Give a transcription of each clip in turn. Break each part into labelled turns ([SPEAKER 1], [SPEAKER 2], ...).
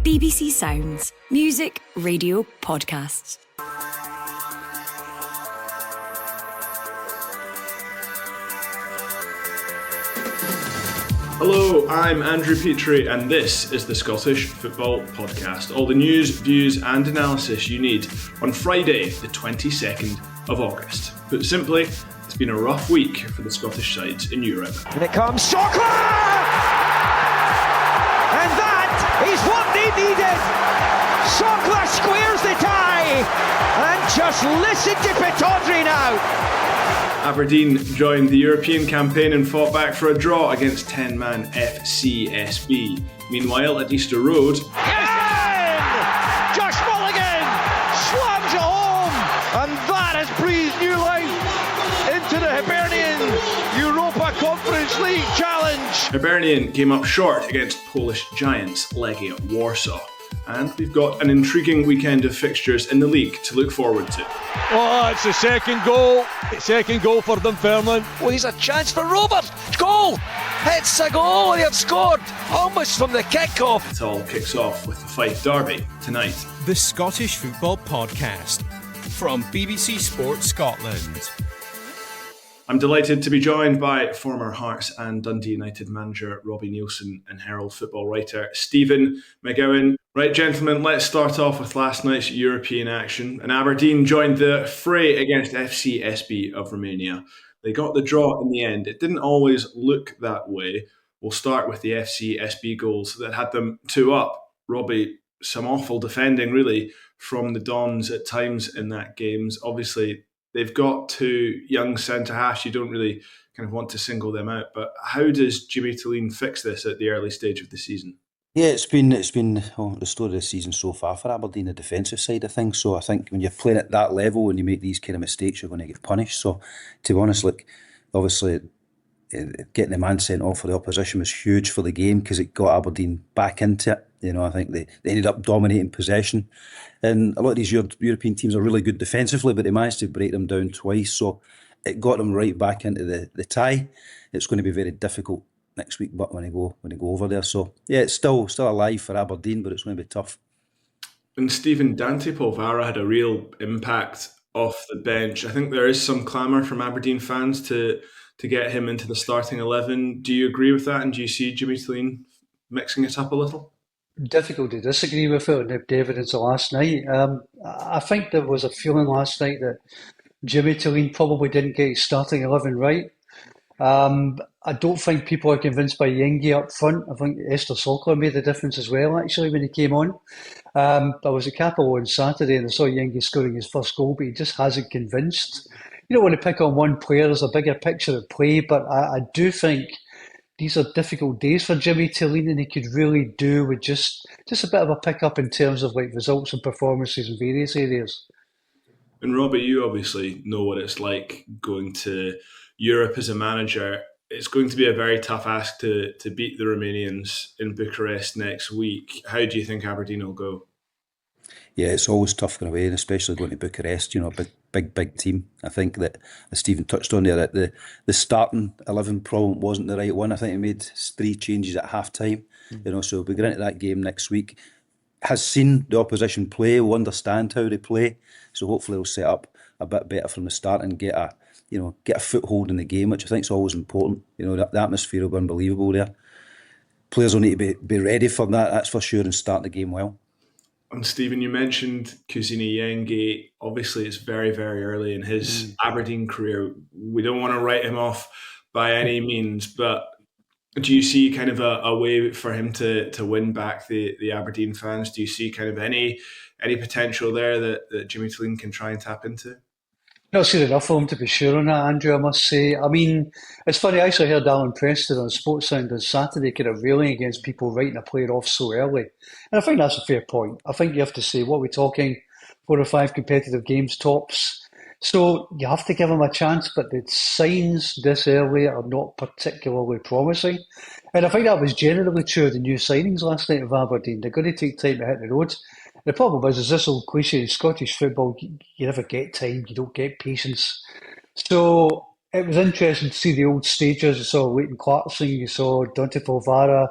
[SPEAKER 1] BBC Sounds. Music, radio, podcasts.
[SPEAKER 2] Hello, I'm Andrew Petrie and this is the Scottish Football Podcast. All the news, views and analysis you need on Friday, the 22nd of August. Put simply, it's been a rough week for the Scottish sides in Europe.
[SPEAKER 3] And it comes, Sokla! And that is what they needed! Sokla squares the tie! And just listen to Petrie now!
[SPEAKER 2] Aberdeen joined the European campaign and fought back for a draw against 10-man FCSB. Meanwhile, at Easter Road...
[SPEAKER 3] Again! Josh Mulligan slams it home! And that has breathed new life into the Hibernian Europa Conference League challenge.
[SPEAKER 2] Hibernian came up short against Polish giants Legia Warsaw. And we've got an intriguing weekend of fixtures in the league to look forward to.
[SPEAKER 4] Oh, it's the second goal. Second goal for Dunfermline.
[SPEAKER 3] Oh, here's a chance for Robert. Goal! It's a goal. They have scored almost from the kick-off.
[SPEAKER 2] It all kicks off with the Fife Derby tonight.
[SPEAKER 5] The Scottish Football Podcast from BBC Sport Scotland.
[SPEAKER 2] I'm delighted to be joined by former Hearts and Dundee United manager Robbie Neilson and Herald football writer Stephen McGowan. Right, gentlemen, let's start off with last night's European action. And Aberdeen joined the fray against FCSB of Romania. They got the draw in the end. It didn't always look that way. We'll start with the FCSB goals that had them 2-up. Robbie, some awful defending really from the Dons at times in that game. Obviously, they've got two young centre-halves. You don't really kind of want to single them out. But how does Jimmy Tillene fix this at the early stage of the season?
[SPEAKER 6] Yeah, it's been the story of the season so far for Aberdeen, the defensive side of things. So I think when you're playing at that level and you make these kind of mistakes, you're going to get punished. So to be honest, obviously getting the man sent off for the opposition was huge for the game because it got Aberdeen back into it. You know, I think they ended up dominating possession. And a lot of these European teams are really good defensively, but they managed to break them down twice. So it got them right back into the tie. It's going to be very difficult next week, but when they go over there. So yeah, it's still alive for Aberdeen, but it's going to be tough.
[SPEAKER 2] And Stephen, Dante Polvara had a real impact off the bench. I think there is some clamour from Aberdeen fans to get him into the starting 11. Do you agree with that? And do you see Jimmy Tillene mixing it up a little?
[SPEAKER 7] Difficult to disagree with it, and the evidence of last night. I think there was a feeling last night that Jimmy Tillene probably didn't get his starting 11 right. I don't think people are convinced by Yengi up front. I think Esther Sokla made the difference as well, actually, when he came on. I was at Capello on Saturday and I saw Yengi scoring his first goal, but he just hasn't convinced. You don't want to pick on one player, there's a bigger picture at play, but I do think these are difficult days for Jimmy Tillene, and he could really do with just a bit of a pick-up in terms of results and performances in various areas.
[SPEAKER 2] And Robbie, you obviously know what it's like going to Europe as a manager. It's going to be a very tough ask to beat the Romanians in Bucharest next week. How do you think Aberdeen will go?
[SPEAKER 6] Yeah, it's always tough going away, and especially going to Bucharest, big team. I think that, as Stephen touched on there, that the starting 11 problem wasn't the right one. I think he made 3 changes at half-time. So we'll be going into that game next week. Has seen the opposition play, will understand how they play. So hopefully he'll set up a bit better from the start and get a foothold in the game, which I think is always important. The atmosphere will be unbelievable there. Players will need to be ready for that's for sure, and start the game well.
[SPEAKER 2] And Stephen, you mentioned Kusini Yengi. Obviously, it's very, very early in his Aberdeen career. We don't want to write him off by any means, but do you see kind of a way for him to win back the Aberdeen fans? Do you see kind of any potential there that Jimmy Tillene can try and tap into?
[SPEAKER 7] Not seen enough of him to be sure on that, Andrew, I must say. I mean, it's funny, I actually heard Alan Preston on Sports Sound on Saturday kind of railing against people writing a player off so early. And I think that's a fair point. I think you have to say, what we're talking, 4 or 5 competitive games tops. So you have to give him a chance, but the signs this early are not particularly promising. And I think that was generally true of the new signings last night of Aberdeen. They're going to take time to hit the road. The problem is this old cliche in Scottish football, you never get time, you don't get patience. So it was interesting to see the old stages. You saw Leighton Clarkson, you saw Dante Polvara,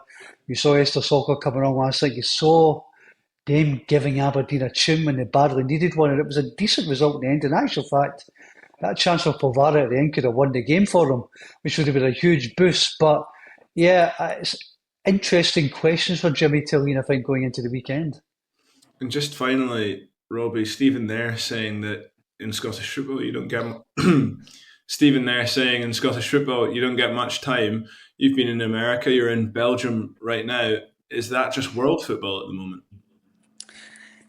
[SPEAKER 7] you saw Esther Sokla coming on last night, you saw them giving Aberdeen a tune when they badly needed one, and it was a decent result in the end. In actual fact, that chance for Polvara at the end could have won the game for them, which would have been a huge boost. But yeah, it's interesting questions for Jimmy Tilley, I think, going into the weekend.
[SPEAKER 2] And just finally, Robbie, Stephen there saying that in Scottish football you don't get Stephen there saying in Scottish football you don't get much time. You've been in America, you're in Belgium right now. Is that just world football at the moment?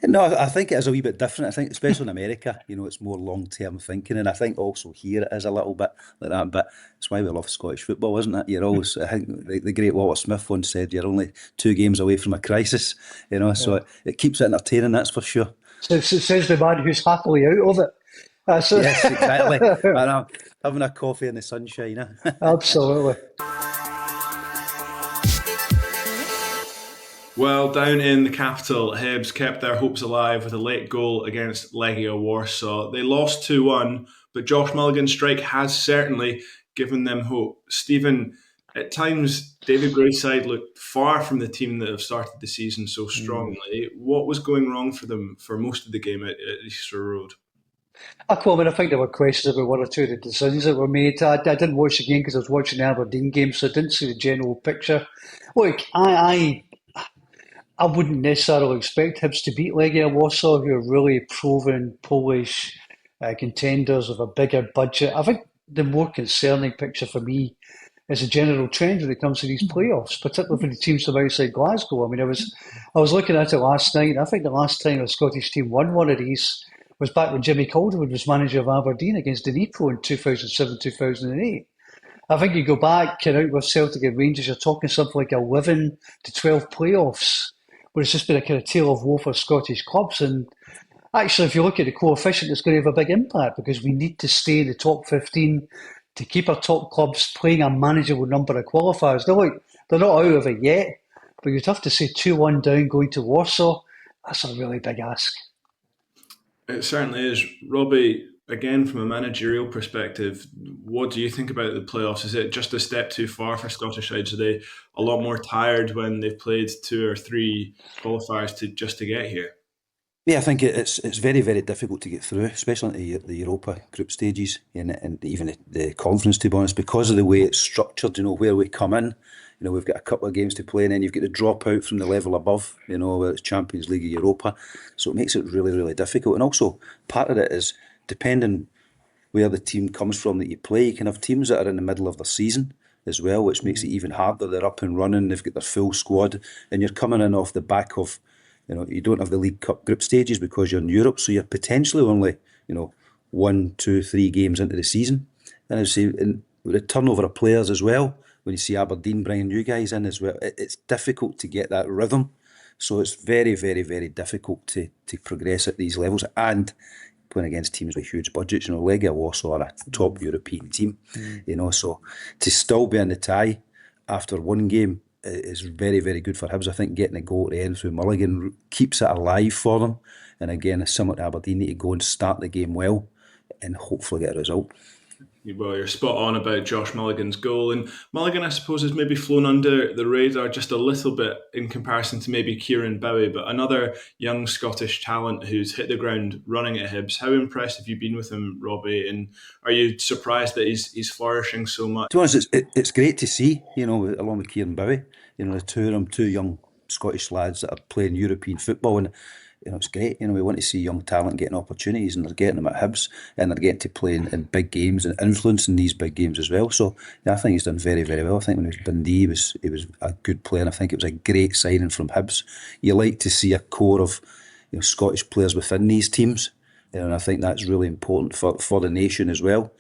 [SPEAKER 6] No, I think it is a wee bit different. I think, especially in America, it's more long-term thinking, and I think also here it is a little bit like that. But it's why we love Scottish football, isn't it? You're always, I think, the great Walter Smith once said, "You're only 2 games away from a crisis." So it keeps it entertaining. That's for sure.
[SPEAKER 7] So it says the man who's happily out of it.
[SPEAKER 6] Yes, exactly. I know, having a coffee in the sunshine.
[SPEAKER 7] Absolutely.
[SPEAKER 2] Well, down in the capital, Hibs kept their hopes alive with a late goal against Legia Warsaw. They lost 2-1, but Josh Mulligan's strike has certainly given them hope. Stephen, at times, David Gray's side looked far from the team that have started the season so strongly. What was going wrong for them for most of the game at Easter Road?
[SPEAKER 7] I think there were questions about one or two of the decisions that were made. I didn't watch the game because I was watching the Aberdeen game, so I didn't see the general picture. Look, I wouldn't necessarily expect Hibs to beat Legia Warsaw, who are really proven Polish contenders with a bigger budget. I think the more concerning picture for me is a general trend when it comes to these playoffs, particularly for the teams from outside Glasgow. I mean, I was looking at it last night, and I think the last time a Scottish team won one of these was back when Jimmy Calderwood was manager of Aberdeen against Dnipro in 2007-2008. I think you go back out with Celtic and Rangers, you're talking something like 11 to 12 playoffs, where it's just been a kind of tale of woe for Scottish clubs. And actually, if you look at the coefficient, it's going to have a big impact because we need to stay in the top 15 to keep our top clubs playing a manageable number of qualifiers. They're not out of it yet, but you'd have to say 2-1 down going to Warsaw. That's a really big ask.
[SPEAKER 2] It certainly is. Robbie, again, from a managerial perspective, what do you think about the playoffs? Is it just a step too far for Scottish sides? Are they a lot more tired when they've played 2 or 3 qualifiers to get here?
[SPEAKER 6] Yeah, I think it's very, very difficult to get through, especially into the Europa group stages and even the conference, to be honest, because of the way it's structured, where we come in. We've got a couple of games to play and then you've got to drop out from the level above, whether it's Champions League or Europa. So it makes it really, really difficult. And also, part of it is, depending where the team comes from that you play, you can have teams that are in the middle of their season as well, which makes it even harder. They're up and running, they've got their full squad, and you're coming in off the back of, you don't have the League Cup group stages because you're in Europe, so you're potentially only, 1, 2, 3 games into the season. And I say, with the turnover of players as well, when you see Aberdeen bringing new guys in as well, it's difficult to get that rhythm. So it's very, very, very difficult to progress at these levels. And playing against teams with huge budgets, Legia Warsaw are a top European team, so to still be in the tie after one game is very, very good for Hibs. I think getting a goal at the end through Mulligan keeps it alive for them. And again, similar to Aberdeen, need to go and start the game well and hopefully get a result.
[SPEAKER 2] Well, you're spot on about Josh Mulligan's goal. And Mulligan, I suppose, has maybe flown under the radar just a little bit in comparison to maybe Kieran Bowie, but another young Scottish talent who's hit the ground running at Hibs. How impressed have you been with him, Robbie? And are you surprised that he's flourishing so much?
[SPEAKER 6] To be honest, it's great to see, along with Kieran Bowie, the two of them, 2 young Scottish lads that are playing European football. And it's great. We want to see young talent getting opportunities, and they're getting them at Hibs, and they're getting to play in big games and influencing these big games as well. So I think he's done very, very well. I think when he was Dundee, he was a good player, and I think it was a great signing from Hibs. You like to see a core of Scottish players within these teams, and I think that's really important for the nation as well,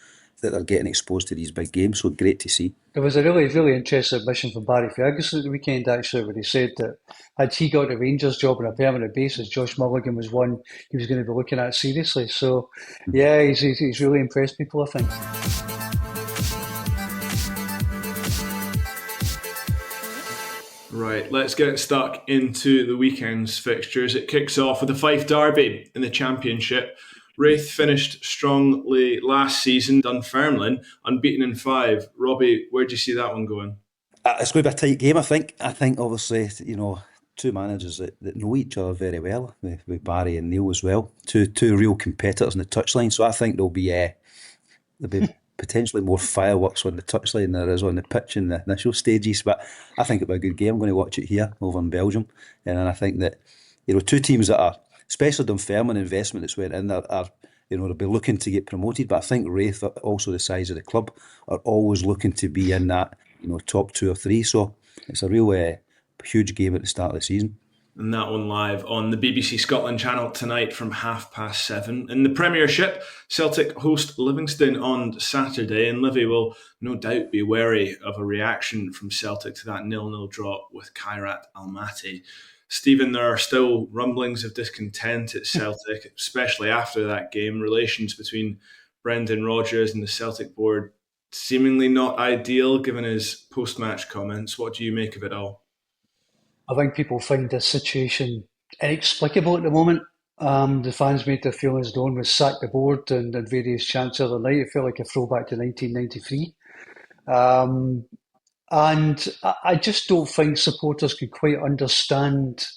[SPEAKER 6] that they're getting exposed to these big games. So great to see.
[SPEAKER 7] There was a really, really interesting admission from Barry Ferguson at the weekend, actually, where he said that had he got the Rangers job on a permanent basis, Josh Mulligan was one he was going to be looking at seriously. So, yeah, he's really impressed people, I think.
[SPEAKER 2] Right, let's get stuck into the weekend's fixtures. It kicks off with the Fife Derby in the Championship. Raith finished strongly last season. Dunfermline unbeaten in 5. Robbie, where do you see that one going?
[SPEAKER 6] It's going to be a tight game, I think. I think, obviously, two managers that know each other very well, with Barry and Neil as well. Two real competitors on the touchline. So I think there'll be potentially more fireworks on the touchline than there is on the pitch in the initial stages. But I think it'll be a good game. I'm going to watch it here over in Belgium. And I think that, two teams that are, especially Dunfermline investment that's went in there, are, they'll be looking to get promoted. But I think Wraith, also the size of the club, are always looking to be in that, top 2 or 3. So it's a real huge game at the start of the season.
[SPEAKER 2] And that one live on the BBC Scotland channel tonight from 7:30. In the Premiership, Celtic host Livingston on Saturday, and Livy will no doubt be wary of a reaction from Celtic to that 0-0 draw with Kairat Almaty. Stephen, there are still rumblings of discontent at Celtic, especially after that game. Relations between Brendan Rodgers and the Celtic board seemingly not ideal given his post-match comments. What do you make of it all?
[SPEAKER 7] I think people find this situation inexplicable at the moment. The fans made their feelings known with sack the board and various chants the other night. It felt like a throwback to 1993. And I just don't think supporters can quite understand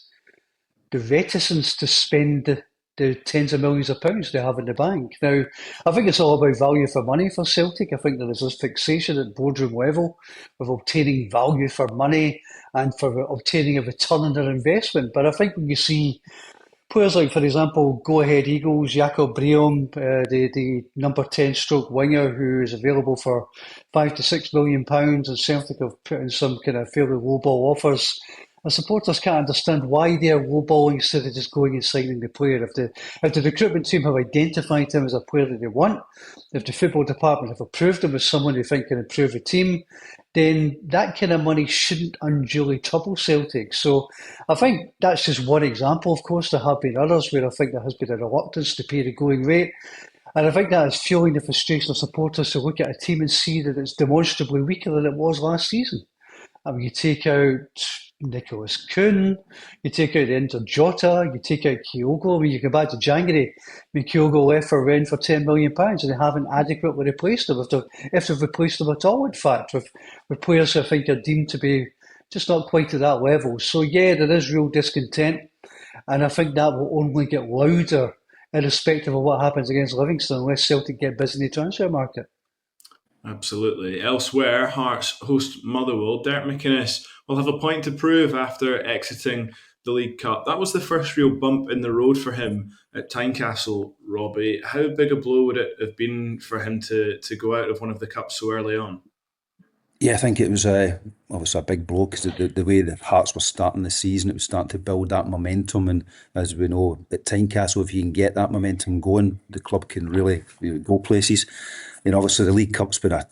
[SPEAKER 7] the reticence to spend the tens of millions of pounds they have in the bank. Now, I think it's all about value for money for Celtic. I think there is this fixation at boardroom level of obtaining value for money and for obtaining a return on their investment. But I think when you see players like, for example, Go Ahead Eagles, Jakob Breum, the number 10 stroke winger who is available for £5 to £6 million, and Celtic have put in some kind of fairly low ball offers, and supporters can't understand why they're lowballing instead of just going and signing the player. If the recruitment team have identified him as a player that they want, if the football department have approved him as someone they think can improve the team, then that kind of money shouldn't unduly trouble Celtic. So I think that's just one example. Of course, there have been others where I think there has been a reluctance to pay the going rate. And I think that is fueling the frustration of supporters to look at a team and see that it's demonstrably weaker than it was last season. I mean, you take out Nicholas Kuhn, you take out Enter Jota, you take out Kyogo. I mean, you go back to January, Kyogo left for Rennes for £10 million and they haven't adequately replaced him, if they've replaced him at all, in fact, with players who I think are deemed to be just not quite to that level. So yeah, there is real discontent, and I think that will only get louder irrespective of what happens against Livingston unless Celtic get busy in the transfer market.
[SPEAKER 2] Absolutely. Elsewhere, Hearts host Motherwell. Derek McInnes will have a point to prove after exiting the League Cup. That was the first real bump in the road for him at Tynecastle, Robbie. How big a blow would it have been for him to go out of one of the cups so early on?
[SPEAKER 6] Yeah, I think it was obviously a big blow because the way the Hearts were starting the season, it was starting to build that momentum. And as we know, at Tynecastle, if you can get that momentum going, the club can really go places. And obviously the League Cup's been a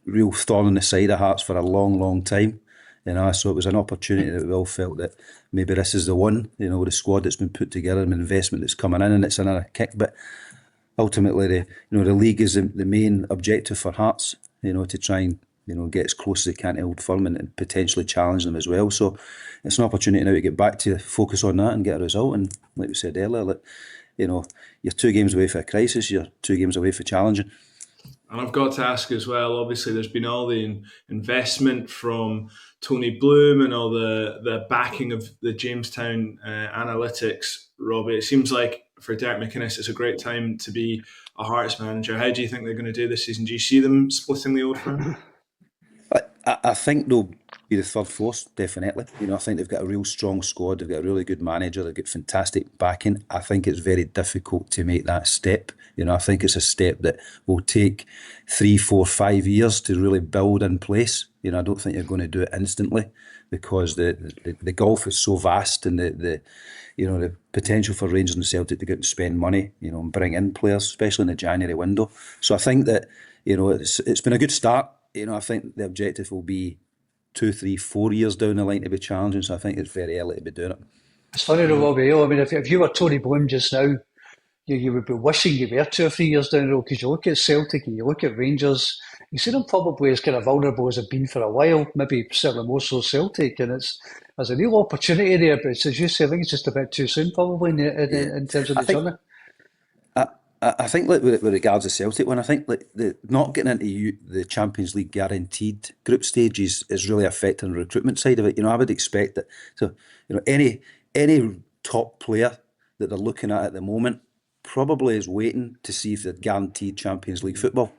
[SPEAKER 6] real thorn in the side of Hearts for a long, long time. So it was an opportunity that we all felt that maybe this is the one, with the squad that's been put together and the investment that's coming in, and it's another kick. But ultimately, the league is the main objective for Hearts, to try and get as close as they can to Old Firm and potentially challenge them as well. So it's an opportunity now to get back to focus on that and get a result. And like we said earlier, you're 2 games away for a crisis, you're 2 games away for challenging.
[SPEAKER 2] And I've got to ask as well, obviously there's been all the investment from Tony Bloom and all the backing of the Jamestown analytics, Robbie. It seems like for Derek McInnes, it's a great time to be a Hearts manager. How do you think they're going to do this season? Do you see them splitting the Old Firm?
[SPEAKER 6] I think they'll be the third force, definitely. I think they've got a real strong squad. They've got a really good manager. They've got fantastic backing. I think it's very difficult to make that step. I think it's a step that will take 3, 4, 5 years to really build in place. I don't think you're going to do it instantly because the gulf is so vast, and the potential for Rangers and Celtic to go out and spend money, and bring in players, especially in the January window. So I think that it's been a good start. I think the objective will be 2, 3, 4 years down the line to be challenging. So I think it's very early to be doing it.
[SPEAKER 7] It's funny though, Robbie. I mean, if you were Tony Bloom just now, you would be wishing you were 2 or 3 years down the road, because you look at Celtic and you look at Rangers, you see them probably as kind of vulnerable as they've been for a while, maybe certainly more so Celtic, and there's a real opportunity there, but as you say, I think it's just a bit too soon probably in terms of the journey.
[SPEAKER 6] I think like with regards to Celtic one, I think like the not getting into the Champions League guaranteed group stages is really affecting the recruitment side of it. I would expect that. So any top player that they're looking at the moment probably is waiting to see if they're guaranteed Champions League football,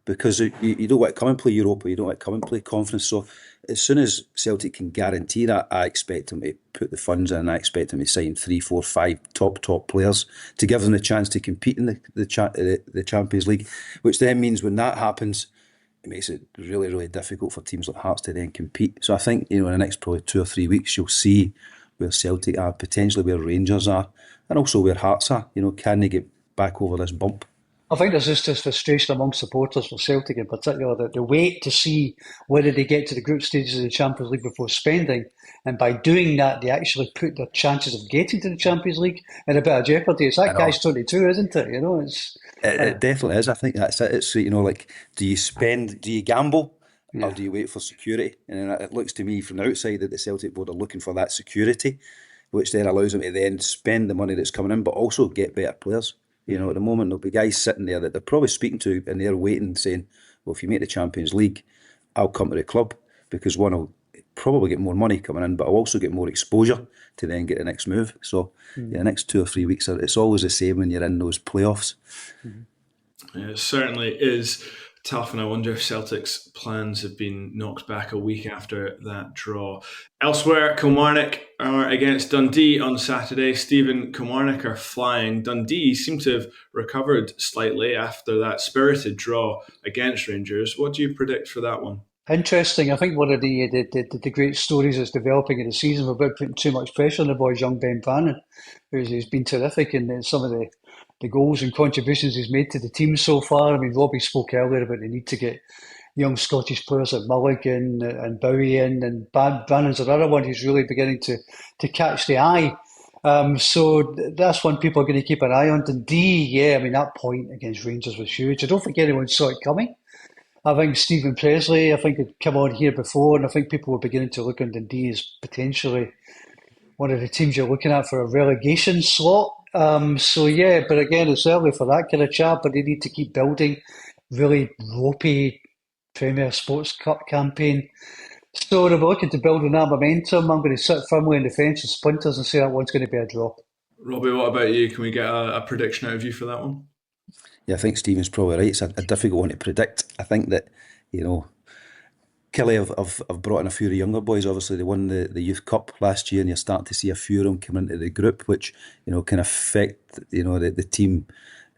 [SPEAKER 6] because you don't want to come and play Europa, you don't want to come and play Conference. So as soon as Celtic can guarantee that, I expect them to put the funds in. I expect them to sign 3, 4, 5 top players to give them the chance to compete in the Champions League, which then means when that happens, it makes it really, really difficult for teams like Hearts to then compete. So I think, in the next probably 2 or 3 weeks, you'll see where Celtic are, potentially where Rangers are, and also where Hearts are. Can they get back over this bump?
[SPEAKER 7] I think there's just this frustration among supporters for Celtic in particular that they wait to see whether they get to the group stages of the Champions League before spending, and by doing that, they actually put their chances of getting to the Champions League in a bit of jeopardy. It's that guy's 22, isn't it?
[SPEAKER 6] It definitely is. I think that's it. It's like, do you gamble, or do you wait for security? And it looks to me from the outside that the Celtic board are looking for that security, which then allows them to then spend the money that's coming in, but also get better players. At the moment, there'll be guys sitting there that they're probably speaking to, and they're waiting, saying, well, if you make the Champions League, I'll come to the club, because one, I'll probably get more money coming in, but I'll also get more exposure to then get the next move. So the next 2 or 3 weeks, it's always the same when you're in those playoffs.
[SPEAKER 2] Yeah, it certainly is tough, and I wonder if Celtic's plans have been knocked back a week after that draw. Elsewhere, Kilmarnock are against Dundee on Saturday. Stephen, Kilmarnock are flying. Dundee seem to have recovered slightly after that spirited draw against Rangers. What do you predict for that one?
[SPEAKER 7] Interesting. I think one of the great stories that's developing in the season without putting too much pressure on the boy, young Ben Bannon, who's been terrific in some of the goals and contributions he's made to the team so far. I mean, Robbie spoke earlier about the need to get young Scottish players like Mulligan and Bowie in, and Bannon's another one who's really beginning to catch the eye. So that's one people are going to keep an eye on. Dundee, that point against Rangers was huge. I don't think anyone saw it coming. I think Stephen Presley, had come on here before, and I think people were beginning to look on Dundee as potentially one of the teams you're looking at for a relegation slot. But again, it's early for that kind of chat, but they need to keep building. Really ropey Premier Sports Cup campaign. So they're looking to build on that momentum. I'm going to sit firmly in the fence with splinters and say that one's going to be a draw.
[SPEAKER 2] Robbie, what about you? Can we get a prediction out of you for that one?
[SPEAKER 6] Yeah, I think Stephen's probably right. It's a difficult one to predict. I think that, Kelly have brought in a few of the younger boys. Obviously, they won the Youth Cup last year, and you're starting to see a few of them come into the group, which, can affect, the team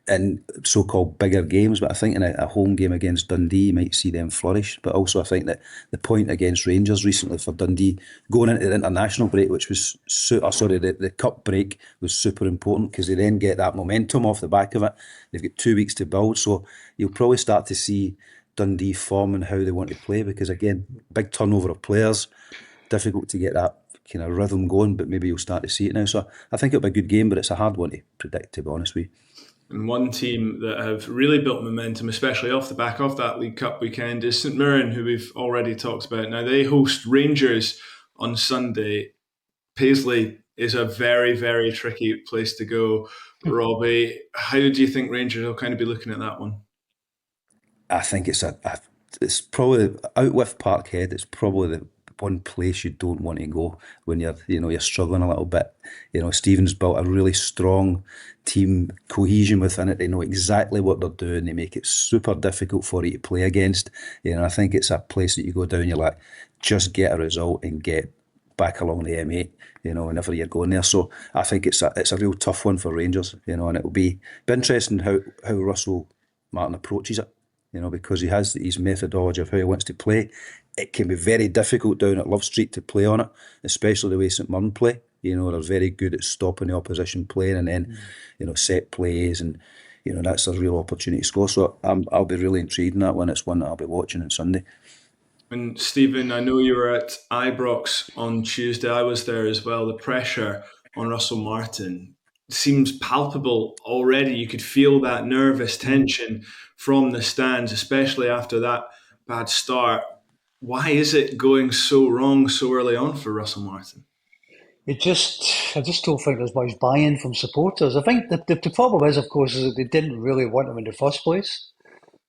[SPEAKER 6] in so-called bigger games. But I think in a home game against Dundee, you might see them flourish. But also, I think that the point against Rangers recently for Dundee, going into the international break, which was, the cup break was super important, because they then get that momentum off the back of it. They've got 2 weeks to build. So you'll probably start to see Dundee form and how they want to play, because again, big turnover of players, difficult to get that kind of rhythm going, but maybe you'll start to see it now. So I think it'll be a good game, but it's a hard one to predict, to be honest with you.
[SPEAKER 2] And one team that have really built momentum, especially off the back of that League Cup weekend, is St Mirren, who we've already talked about. Now, they host Rangers on Sunday. Paisley is a very, very tricky place to go. Robbie, how do you think Rangers will kind of be looking at that one?
[SPEAKER 6] I think it's probably out with Parkhead. It's probably the one place you don't want to go when you're struggling a little bit. Stephen's built a really strong team cohesion within it. They know exactly what they're doing. They make it super difficult for you to play against. I think it's a place that you go down, you're like, just get a result and get back along the M8. Whenever you're going there. So I think it's a real tough one for Rangers. And it'll be interesting how Russell Martin approaches it. Because he has his methodology of how he wants to play. It can be very difficult down at Love Street to play on it, especially the way St Mirren play. They're very good at stopping the opposition playing, and then, set plays, and, that's a real opportunity to score. So I'll be really intrigued in that one. It's one that I'll be watching on Sunday.
[SPEAKER 2] And Stephen, I know you were at Ibrox on Tuesday. I was there as well. The pressure on Russell Martin seems palpable already. You could feel that nervous tension from the stands, especially after that bad start. Why is it going so wrong so early on for Russell Martin?
[SPEAKER 7] I just don't think there's much buy-in from supporters. I think the problem is, of course, is that they didn't really want him in the first place.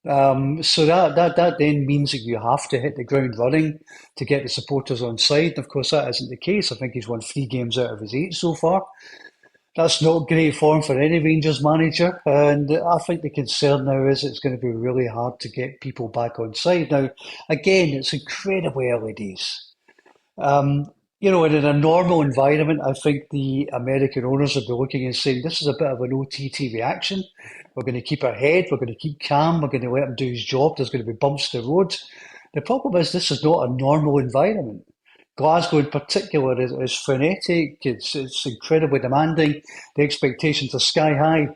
[SPEAKER 7] So that then means that you have to hit the ground running to get the supporters on side. And of course, that isn't the case. I think he's won 3 games out of his 8 so far. That's not great form for any Rangers manager. And I think the concern now is it's going to be really hard to get people back on side. Now, again, it's incredibly early days. You know, in a normal environment, I think the American owners would be looking and saying, this is a bit of an OTT reaction. We're going to keep our head. We're going to keep calm. We're going to let him do his job. There's going to be bumps to the road. The problem is this is not a normal environment. Glasgow in particular is frenetic. It's incredibly demanding. The expectations are sky high.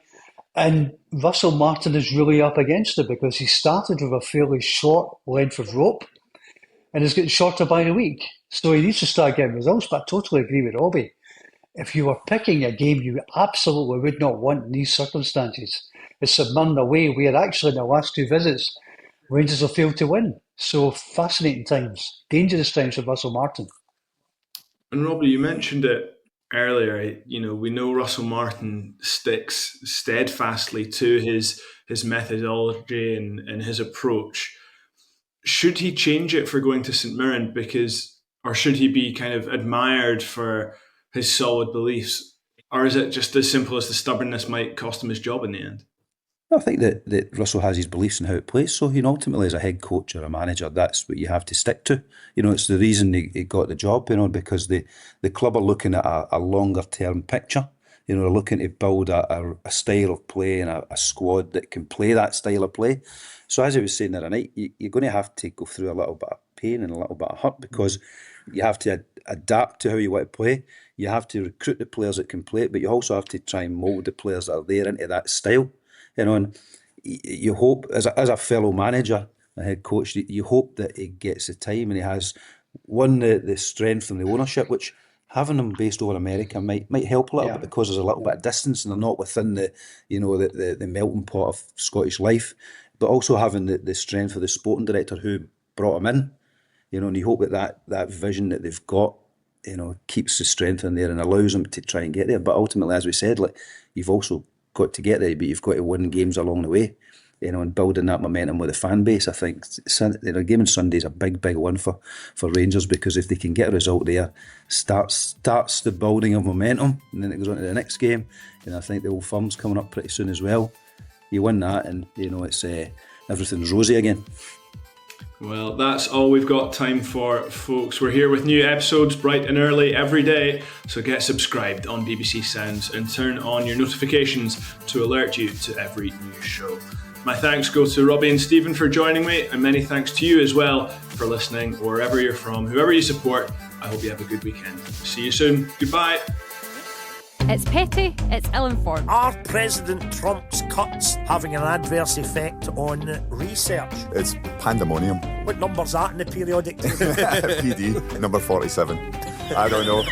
[SPEAKER 7] And Russell Martin is really up against it because he started with a fairly short length of rope and is getting shorter by the week. So he needs to start getting results. But I totally agree with Robbie. If you were picking a game you absolutely would not want in these circumstances, it's St Mirren away, where actually in the last 2 visits, Rangers have failed to win. So fascinating times, dangerous times for Russell Martin.
[SPEAKER 2] And Robbie, you mentioned it earlier. You know, we know Russell Martin sticks steadfastly to his methodology and his approach. Should he change it for going to St Mirren? Or should he be kind of admired for his solid beliefs? Or is it just as simple as the stubbornness might cost him his job in the end?
[SPEAKER 6] I think that Russell has his beliefs in how it plays. So, you know, ultimately as a head coach or a manager, that's what you have to stick to. You know, it's the reason he got the job, you know, because the club are looking at a longer term picture. You know, they're looking to build a style of play and a squad that can play that style of play. So as I was saying the other night, you're going to have to go through a little bit of pain and a little bit of hurt because you have to adapt to how you want to play. You have to recruit the players that can play it, but you also have to try and mould the players that are there into that style. You know, and you hope, as a fellow manager, a head coach, you hope that he gets the time and he has, the strength from the ownership, which having them based over America might help a little bit because there's a little bit of distance and they're not within the melting pot of Scottish life, but also having the strength of the sporting director who brought him in, you know, and you hope that vision that they've got, you know, keeps the strength in there and allows them to try and get there. But ultimately, as we said, like, you've also got to get there, but you've got to win games along the way, you know, and building that momentum with the fan base. I think the game on Sunday is a big win for Rangers, because if they can get a result there, starts the building of momentum, and then it goes on to the next game. And I think the Old Firm's coming up pretty soon as well. You win that, and you know it's everything's rosy again.
[SPEAKER 2] Well, that's all we've got time for, folks. We're here with new episodes bright and early every day, so get subscribed on BBC Sounds and turn on your notifications to alert you to every new show. My thanks go to Robbie and Stephen for joining me, and many thanks to you as well for listening, wherever you're from, whoever you support. I hope you have a good weekend. See you soon. Goodbye.
[SPEAKER 8] It's petty, it's ill-informed.
[SPEAKER 9] Are President Trump's cuts having an adverse effect on research?
[SPEAKER 10] It's pandemonium.
[SPEAKER 9] What number's that in the periodic table?
[SPEAKER 10] PD, number 47. I don't know.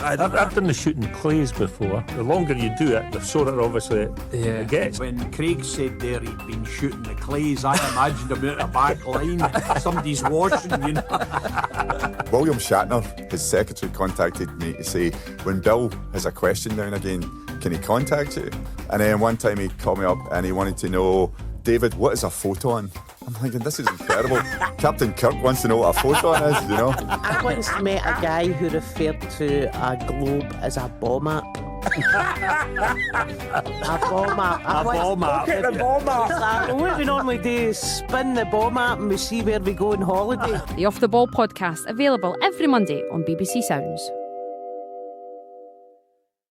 [SPEAKER 11] I've done the shooting clays before. The longer you do it, the shorter obviously it gets.
[SPEAKER 12] When Craig said there he'd been shooting the clays, I imagined him out the back line. Somebody's washing, you know.
[SPEAKER 10] William Shatner, his secretary, contacted me to say, when Bill has a question now and again, can he contact you? And then one time he called me up and he wanted to know, David, what is a photon? I'm thinking, this is incredible. Captain Kirk wants to know what a photon is, you know.
[SPEAKER 13] I once met a guy who referred to a globe as a ball map. A ball map.
[SPEAKER 9] A ball map. Look at the ball map.
[SPEAKER 13] What we normally do is spin the ball map and we see where we go on holiday.
[SPEAKER 8] The Off the Ball podcast, available every Monday on BBC Sounds.